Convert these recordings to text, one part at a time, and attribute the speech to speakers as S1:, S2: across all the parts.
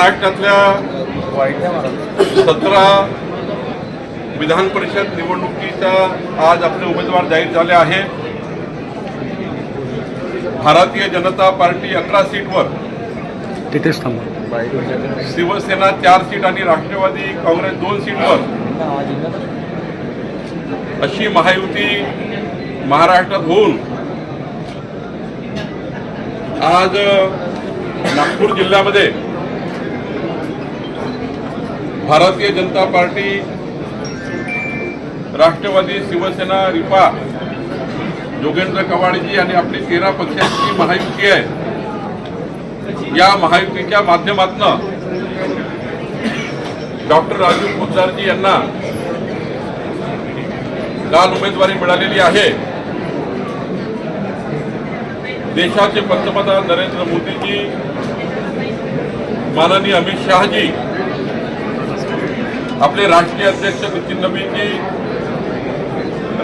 S1: महाराष्ट्रातल्या 17 विधान परिषद निवडणुकीचा आज आपले उमेदवार जाहीर झाले आहे। भारतीय जनता पार्टी 11 सीटवर, शिवसेना 4 सीट आणि राष्ट्रवादी काँग्रेस 2 सीटवर अशी महायुती महाराष्ट्रात होऊन आज नागपूर जिल्ह्यामध्ये भारतीय जनता पार्टी, राष्ट्रवादी, शिवसेना, रिपा, जोगेंद्र कवाडजी आणि आपली 13 पक्षांची महायुती आहे। या महायुतीच्या माध्यमातून डॉक्टर राजू पोद्दारजी यांना काल उमेदवारी मिळालेली आहे। देशाचे पंतप्रधान नरेंद्र मोदीजी, माननीय अमित शहाजी, आपले राष्ट्रीय अध्यक्ष नितीन नवीनजी,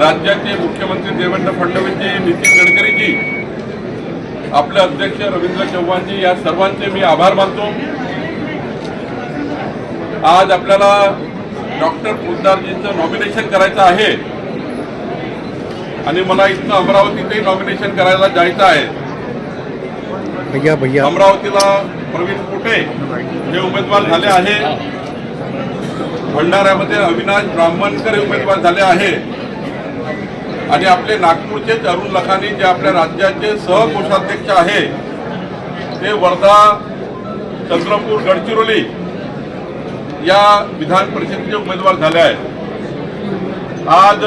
S1: राज्याचे मुख्यमंत्री देवेंद्र फडणवीसजी, नितीन गडकरीजी, आपले अध्यक्ष रवींद्र चव्हाणजी, या सर्वांचे मी आभार मानतो। आज आपल्याला डॉक्टर पोद्दारजींचं नॉमिनेशन करायचं आहे आणि मला इथनं अमरावतीतही नॉमिनेशन करायला जायचं आहे। अमरावतीला प्रवीण पोटे हे उमेदवार झाले आहे, भंडाऱ्यामध्ये अविनाश ब्राह्मणकर उमेदवार झाले आहे आणि आपले नागपूरचे अरुण लखानी जे आपल्या राज्याचे सहकोषाध्यक्ष आहे ते वर्धा, चंद्रपूर, गडचिरोली या विधान परिषदेचे उमेदवार झाले आहेत। आज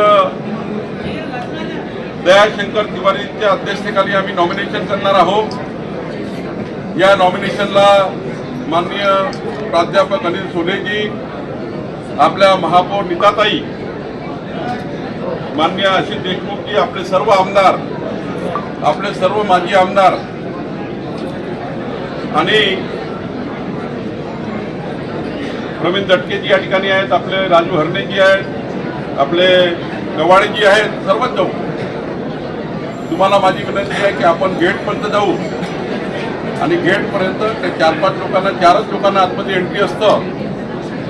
S1: दयाशंकर तिवारीच्या अध्यक्षतेखाली आम्ही नॉमिनेशन करणार आहोत। या नॉमिनेशनला माननीय प्राध्यापक अनिल सोलेजी, आपल्या महापौर नीताताई, माननीय आशिष देशमुखजी, आपले सर्व आमदार, आपले सर्व माजी आमदार आणि प्रवीण दटकेजी या ठिकाणी आहेत, आपले राजू हरणेजी आहेत, आपले गवाडेजी आहेत, सर्वच जाऊ। तुम्हाला माझी विनंती आहे की आपण गेटपर्यंत जाऊ आणि गेटपर्यंत ते 4-5 लोकांना, 4च लोकांना आतमध्ये एंट्री असतं,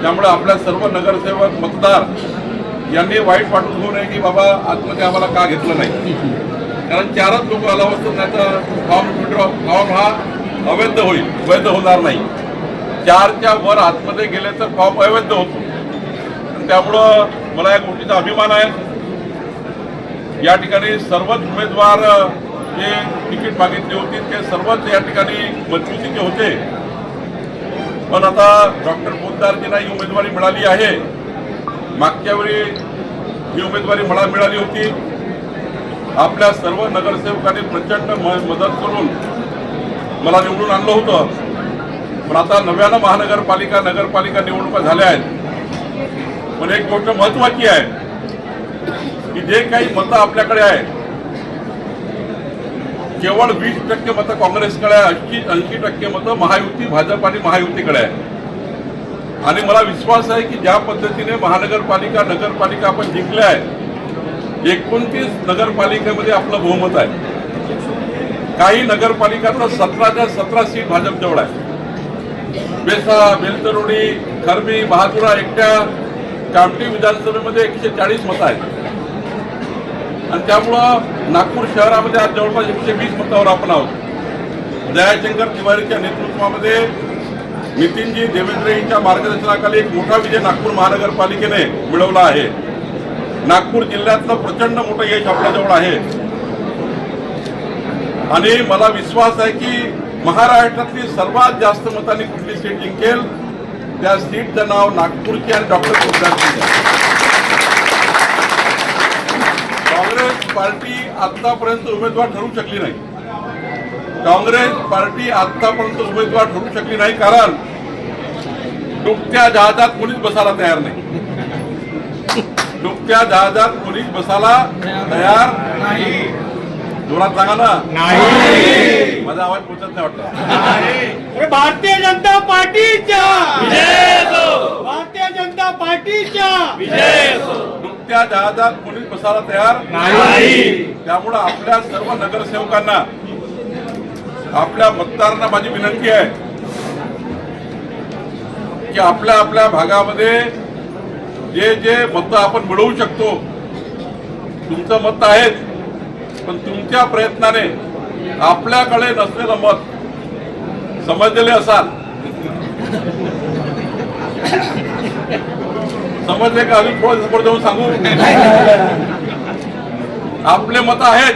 S1: त्यामुळे आपल्या सर्व नगरसेवक, मतदार यांनी वाईट वाटून घेऊ नये की बाबा आतमध्ये आम्हाला का घेतलं नाही, कारण 4च लोक अलाव असतात, नाही तर फॉर्म हा अवैध होईल, वैध होणार नाही। 4च्या वर आतमध्ये गेले तर फॉर्म अवैध होतो। त्यामुळं मला या गोष्टीचा अभिमान आहे। या ठिकाणी सर्वच उमेदवार जे तिकीट मागितली होती ते सर्वच या ठिकाणी मजबूतीचे होते, पण आता डॉक्टर पोद्दारजींना ही उमेदवारी मिळाली आहे। मागच्या वेळी ही उमेदवारी मला मिळाली होती। आपल्या सर्व नगरसेवकांनी प्रचंड मदत करून मला निवडून आणलं होतं, पण आता नव्यानं महानगरपालिका, नगरपालिका निवडणुका झाल्या आहेत। पण एक गोष्ट महत्वाची आहे की जे काही मतं आपल्याकडे आहे, केवळ 20% मतं काँग्रेसकडे आहे, 80% मतं महायुती, भाजप आणि महायुतीकडे आहे। आणि मला विश्वास आहे की ज्या पद्धतीने महानगरपालिका, नगरपालिका आपण जिंकल्या आहे, 29 नगरपालिकेमध्ये आपलं बहुमत आहे। काही नगरपालिकांना 17च्या 17 सीट भाजपजवळ आहे। बेसा, बेलतरोडी, खरबी, बहादुरा एकट्या कामठी विधानसभेमध्ये 140 मतं आहेत आणि त्यामुळं नागपूर शहरामध्ये आज जवळपास 120 मतावर आपण आहोत। दयाशंकर तिवारीच्या नेतृत्वामध्ये नितीनजी, देवेंद्रजींच्या मार्गदर्शनाखाली एक मोठा विजय नागपूर महानगरपालिकेने मिळवला आहे। नागपूर जिल्ह्यातलं प्रचंड मोठं यश आपल्याजवळ आहे आणि मला विश्वास आहे की महाराष्ट्रातली सर्वात जास्त मतांनी कुठली सीट जिंकेल त्या सीटचं नाव नागपूरची आणि डॉक्टर पोद्दारजी आहे। काँग्रेस पार्टी आतापर्यंत उमेदवार ठरू शकली नाही। काँग्रेस पार्टी आतापर्यंत उमेदवार ठरू शकली नाही कारण डुबत्या जहाजात कोणीच बसायला तयार नाही। डुबत्या जहाजात कोणीच बसायला तयार नाही। जोरात सांगा ना, नाही। माझा आवाज पोचत नाही वाटतं।
S2: भारतीय जनता पार्टीचा विजय असो, भारतीय जनता पार्टीचा विजय असो।
S1: डुबत्या जहाजात कोणीच बसायला तयार नाही। त्यामुळे आपल्या सर्व नगरसेवकांना, आपल्या मतदारांना माझी विनंती आहे की आपल्या आपल्या भागामध्ये जे जे मतं आपण मिळवू शकतो, तुमचं मत आहेच, पण तुमच्या प्रयत्नाने आपल्याकडे नसलेलं मत समजलेले असाल, समजले का? अजून थोडं समोर जाऊन सांगू. आपले मत आहेत,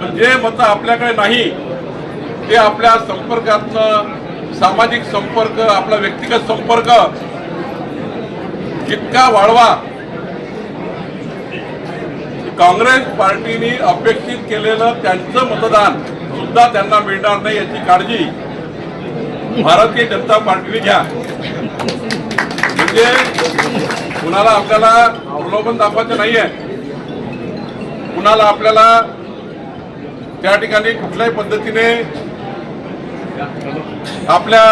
S1: पण जे मत आपल्याकडे नाही ते आपल्या संपर्कातनं, सामाजिक संपर्क, आपला व्यक्तिगत संपर्क जितका वाढवा, काँग्रेस पार्टीने अपेक्षित केलेलं त्यांचं मतदान सुद्धा त्यांना मिळणार नाही याची काळजी भारतीय जनता पार्टीने घ्या. म्हणजे कुणाला आपल्याला प्रलोभन दाखवायचं नाहीये, कुणाला आपल्याला त्या ठिकाणी कुठल्याही पद्धतीने आपल्या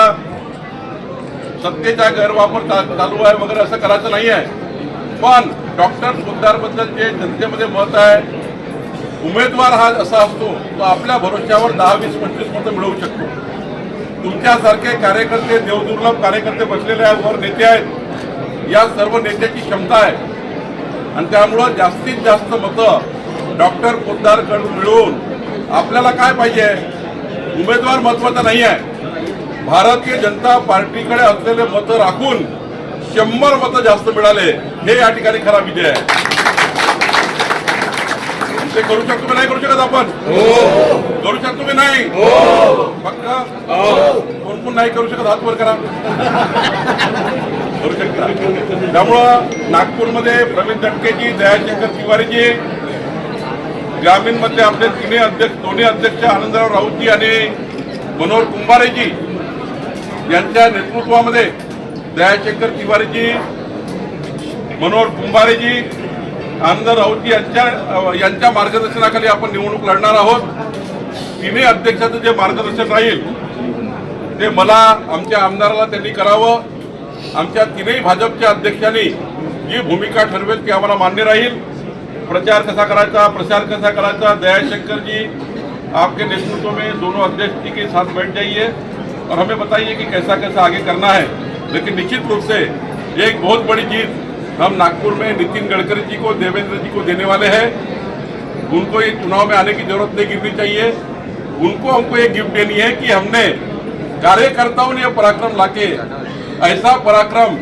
S1: सत्तेचा गैरवापर चालू आहे वगैरे असं करायचं नाहीये. पण डॉक्टर पोद्दार बद्दल जे जनतेमध्ये मत आहे, उमेदवार हा असा असतो तो आपल्या भरोश्यावर 10, 20, 25 मतं मिळवू शकतो. तुमच्यासारखे कार्यकर्ते, देवदुर्लभ कार्यकर्ते बसलेले आहेत, वर नेते आहेत, या सर्व नेत्याची क्षमता आहे आणि त्यामुळं जास्तीत जास्त मतं डॉक्टर पोद्दारकडून मिळवून आपल्याला काय पाहिजे? उमेदवार महत्वाचा नाही आहे, भारतीय जनता पार्टीकडे असलेले मतं राखून 100 मतं जास्त मिळाले, हे या ठिकाणी खरा विजय आहे. ते करू शकतो की नाही करू शकत आपण? करू शकतो की नाही? फक्त कोण कोण नाही करू शकत हात वर करा. करू शकता. त्यामुळं नागपूरमध्ये प्रवीण दटकेजी, दयाशंकर तिवारीजी, ग्रामीण मध्ये आपले दोन्ही अध्यक्ष आनंदराव राऊतजी आणि मनोहर कुंभारेजी यांच्या नेतृत्वामध्ये दयाशंकर तिवारीजी, मनोहर कुंभारेजी, आनंद राऊतजी यांच्या मार्गदर्शनाखाली आपण निवडणूक लढणार आहोत. तिन्ही अध्यक्षाचं जे मार्गदर्शन राहील ते मला, आमच्या आमदाराला त्यांनी करावं. आमच्या तीनही भाजपच्या अध्यक्षांनी जी भूमिका ठरवेल ती आम्हाला मान्य राहील. प्रचार कैसा करायचा, प्रसार कैसा करायचा, दयाशंकर जी आपके नेतृत्व में दोनों अध्यक्ष के साथ बैठ जाइए और हमें बताइए कि कैसा कैसा आगे करना है. लेकिन निश्चित रूप से एक बहुत बड़ी जीत हम नागपुर में नितिन गडकरी जी को, देवेंद्र जी को देने वाले हैं. उनको ये चुनाव में आने की जरूरत नहीं गिरनी चाहिए. उनको हमको ये गिफ्ट देनी है कि हमने कार्यकर्ताओं ने पराक्रम लाके, ऐसा पराक्रम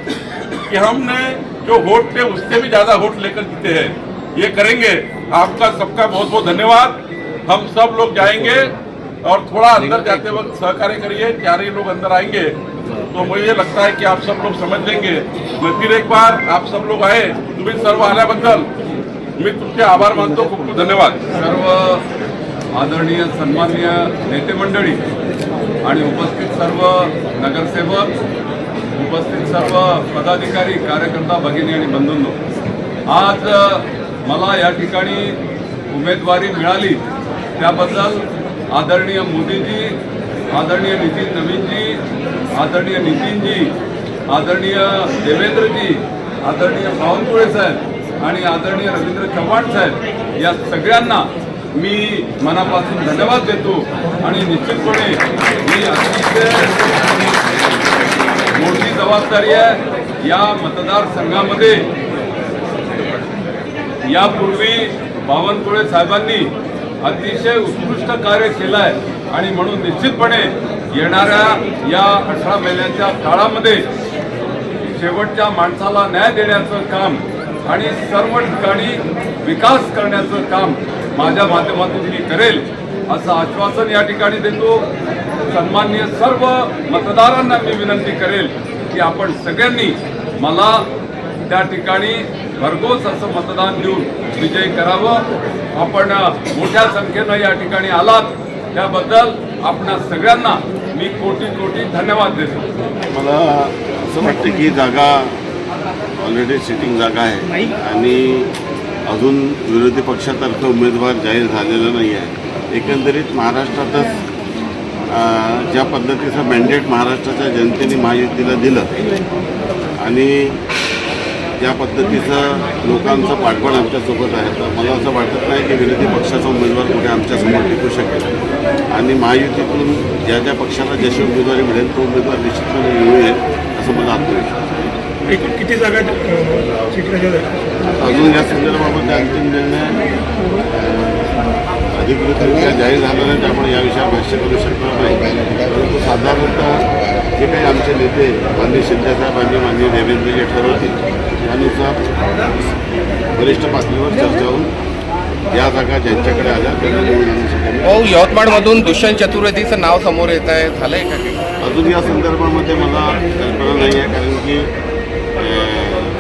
S1: कि हमने जो वोट थे उससे भी ज्यादा वोट लेकर जीते हैं, ये करेंगे. आपका सबका बहुत बहुत धन्यवाद. हम सब लोग जाएंगे और थोड़ा अंदर जाते वक्त सहकार्य करिए. 4 ही लोग अंदर आएंगे तो मुझे लगता है कि आप सब लोग समझ लेंगे. मैं फिर एक बार आप सब लोग आए, तुम्ही सर्व आल्याबद्दल मी तुमचे आभार मानतो. खूप खूप धन्यवाद.
S3: सर्व आदरणीय सन्माननीय नेते मंडळी आणि उपस्थित सर्व नगरसेवक, उपस्थित सर्व पदाधिकारी, कार्यकर्ता, भगिनी आणि बंधूंनो, आज मला या ठिकाणी उमेदवारी मिळाली त्याबद्दल आदरणीय मोदीजी, आदरणीय नितीन नवीनजी, आदरणीय नितीनजी, आदरणीय देवेंद्रजी, आदरणीय बावनकुळे साहेब आणि आदरणीय रवींद्र चव्हाण साहेब, या सगळ्यांना मी मनापासून धन्यवाद देतो. आणि निश्चितपणे ही अतिशय मोठी जबाबदारी आहे. या मतदारसंघामध्ये यापूर्वी बावनकुळे साहेबांनी अतिशय उत्कृष्ट कार्य केलं आहे आणि म्हणून निश्चितपणे येणाऱ्या या 18 महिन्यांच्या काळामध्ये शेवटच्या माणसाला न्याय देण्याचं काम आणि सर्व ठिकाणी विकास करण्याचं काम माझ्या माध्यमातून मी करेल असं आश्वासन या ठिकाणी देतो. सन्माननीय सर्व मतदारांना मी विनंती करेल की आपण सगळ्यांनी मला त्या ठिकाणी भरघोस असं मतदान देऊन विजयी करावं. आपण मोठ्या संख्येनं या ठिकाणी आलात त्याबद्दल आपणा सगळ्यांना मी कोटी कोटी धन्यवाद देतो.
S4: मला असं वाटतं की जागा ऑलरेडी सिटिंग जागा आहे आणि अजून विरोधी पक्षातर्फे उमेदवार जाहीर झालेला नाही आहे. एकंदरीत महाराष्ट्रातच ज्या पद्धतीचं मॅन्डेट महाराष्ट्राच्या जनतेने महायुतीला दिलं आणि ज्या पद्धतीचं लोकांचं पाठबळ आमच्यासोबत आहे, तर मला असं वाटत नाही की विरोधी पक्षाचा उमेदवार कुठे आमच्यासमोर टिकू शकेल. आणि महायुतीतून ज्या ज्या पक्षाला जशी उमेदवारी मिळेल तो उमेदवार निश्चितपणे निवडून येईल असं मला आत्मविश्वास आहे.
S2: एकूण किती जागा शिकण्याच्या
S4: अजून या संदर्भामध्ये अंतिम निर्णय अधिकृतरित्या जाहीर झाला नाही, त्यामुळे या विषयावर भाष्य करू शकणार नाही. परंतु साधारणतः जे काही आमचे नेते माननीय शिंदेसाहेब आणि माननीय देवेंद्रजी ठरवतील त्यानुसार वरिष्ठ पातळीवर चर्चा होऊन या जागा ज्यांच्याकडे आल्या त्यांना निवडून आणण्यासाठी
S5: भाऊ, यवतमाळमधून दुष्यंत चतुर्वेदीचं नाव समोर येत आहे, झालंय का काही?
S4: अजून या संदर्भामध्ये मला कल्पना नाही आहे, कारण की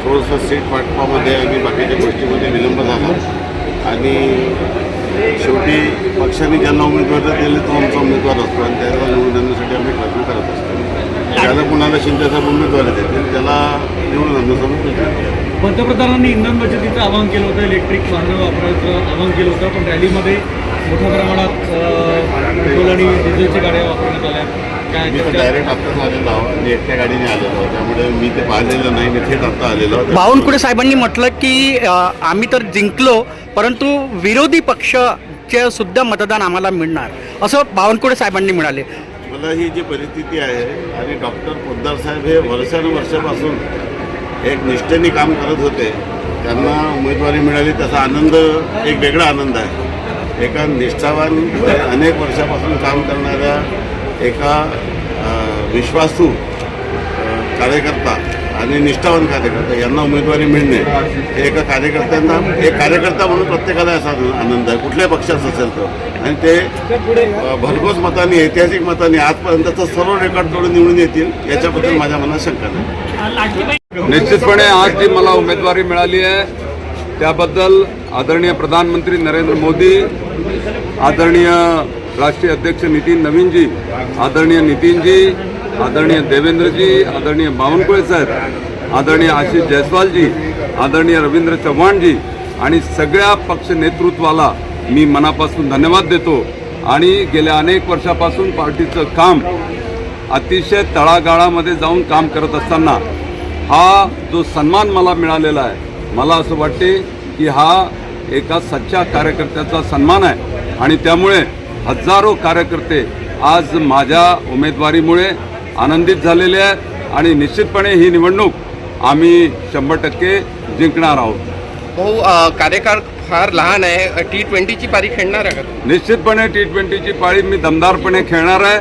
S4: थोडंसं सीट वाटपामध्ये आणि बाकीच्या गोष्टीमध्ये विलंब झाला आणि शेवटी पक्षाने ज्यांना उमेदवार दिले तो आमचा उमेदवार असतो आणि त्याला निवडून आणण्यासाठी आम्ही प्रयत्न करत असतो. त्याला कुणाला शिंदेसाहेब उमेदवार देतील त्याला निवडून आणण्याचा प्रयत्न करतो.
S6: पंतप्रधानांनी इंधन बचतीचं आवाहन केलं होतं, इलेक्ट्रिक वाहनं वापरायचं आवाहन केलं होतं, पण रॅलीमध्ये मोठ्या प्रमाणात पेट्रोल आणि डिझेलच्या गाड्या वापरण्यात आल्या.
S4: मी तर
S6: काय
S4: डायरेक्ट आत्ताच आलेलो आहो आणि एकट्या गाडीने आलेलो आहो, त्यामुळे मी ते पाहिलेलं नाही, मी थेट आत्ता आलेलो आहोत.
S7: बावनकुळे साहेबांनी म्हटलं की आम्ही तर जिंकलो, परंतु विरोधी पक्षाचे सुद्धा मतदान आम्हाला मिळणार, असं बावनकुळे साहेबांनी म्हणाले.
S4: मला ही जी परिस्थिती आहे आणि डॉक्टर पोद्दार साहेब हे वर्षानुवर्षापासून एक निष्ठेने काम करत होते, त्यांना उमेदवारी मिळाली त्याचा आनंद एक वेगळा आनंद आहे. एका निष्ठावान अनेक वर्षापासून काम करणाऱ्या एका विश्वासू कार्यकर्ता आणि निष्ठावान कार्यकर्ता यांना उमेदवारी मिळणे हे एका कार्यकर्त्यांना एक कार्यकर्ता म्हणून प्रत्येकाला असा आनंद आहे, कुठल्याही पक्षाचा असेल तो. आणि ते भरघोस मताने ऐतिहासिक मताने आजपर्यंतचं सर्व रेकॉर्ड तोडून निवडून येतील याच्याबद्दल माझ्या मनात शंका नाही.
S3: निश्चितपणे आज जी मला उमेदवारी मिळाली आहे त्याबद्दल आदरणीय प्रधानमंत्री नरेंद्र मोदी, आदरणीय राष्ट्रीय अध्यक्ष नितीन नवीनजी, आदरणीय नितीनजी, आदरणीय देवेंद्रजी, आदरणीय बावनकुळे साहेब, आदरणीय आशिष जयस्वालजी, आदरणीय रवींद्र चव्हाणजी आणि सगळ्या पक्ष नेतृत्वाला मी मनापासून धन्यवाद देतो. आणि गेल्या अनेक वर्षापासून पार्टीचं काम अतिशय तळागाळामध्ये जाऊन काम करत असताना हा जो सन्मान मला मिळालेला आहे, मला असं वाटते की हा एका सच्चा कार्यकर्त्याचा सन्मान आहे. आणि त्यामुळे हजारो कार्यकर्ते आज माझ्या उमेदवारीमुळे आनंदित झालेले आहेत आणि निश्चितपणे ही निवडणूक आम्ही 100% जिंकणार आहोत.
S5: भाऊ, कार्यकाळ फार लहान आहे, T20ची पारी खेळणार आहे का?
S3: निश्चितपणे T20ची पाळी मी दमदारपणे खेळणार आहे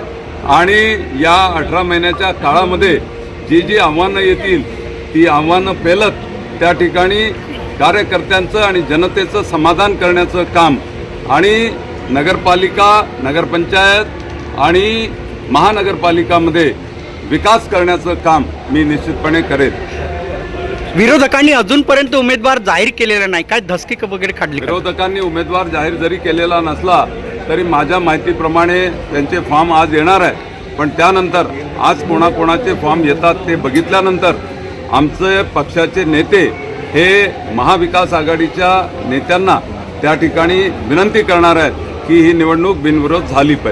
S3: आणि या 18 महिन्याच्या काळामध्ये जी जी आव्हानं येतील ती आव्हानं पेलत त्या ठिकाणी कार्यकर्त्यांचं आणि जनतेचं समाधान करण्याचं काम आणि नगरपालिका, नगरपंचायत आणि महानगरपालिकामध्ये विकास करण्याचं काम मी निश्चितपणे करेन.
S7: विरोधकांनी अजूनपर्यंत उमेदवार जाहीर केलेला नाही, काय धसकी वगैरे काढली का?
S3: विरोधकांनी उमेदवार जाहीर जरी केलेला नसला तरी माझ्या माहितीप्रमाणे त्यांचे फॉर्म आज येणार आहे. पण त्यानंतर आज कोणाकोणाचे फॉर्म येतात ते बघितल्यानंतर आमचे पक्षाचे नेते हे महाविकास आघाडीच्या नेत्यांना त्या ठिकाणी विनंती करणार आहेत की ही निवडणूक बिनविरोध झाली पाहिजे.